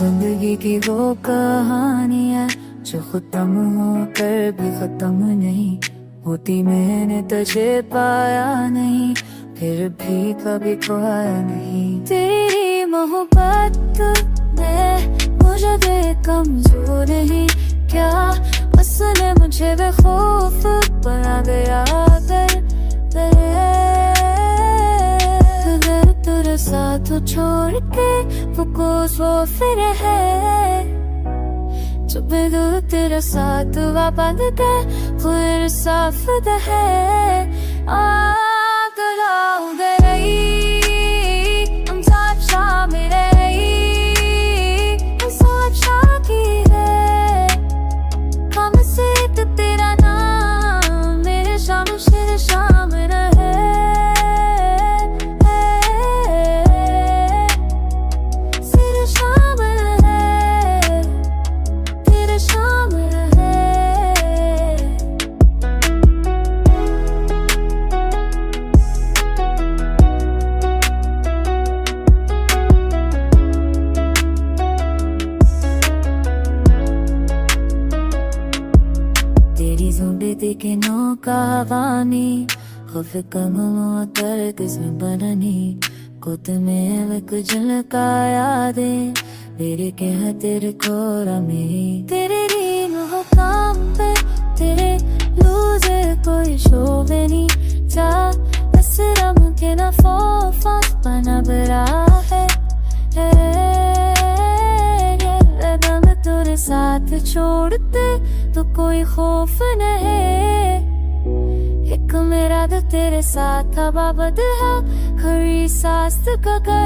जिंदगी की वो कहानियाँ जो खत्म होकर भी खत्म नहीं होती। मैंने तुझे पाया नहीं, फिर भी कभी खोया नहीं। तेरी मोहब्बत ने मुझे दे कमजोर नहीं, क्या उसने मुझे बेखौफ बना दिया। अगर तेरे साथ छोड़ के वो वो फिर है, जब मैं तेरे साथ वापस के फिर साफ है। तेरी ज़ुंबे देखे नौकावानी खौफ कमलों तर किस्म बननी कुत में वक झलका यादे मेरे के है तेरे खोरा में। तेरे रीन हो काम पे तेरे लूजे कोई शोभे नहीं जा, बस रम के ना फोफा बना बड़ा है। तेरे साथ छोड़ते तो कोई खौफ नहीं, एक मेरा दिल तेरे साथ अब आबाद है, हरी सांस का घर।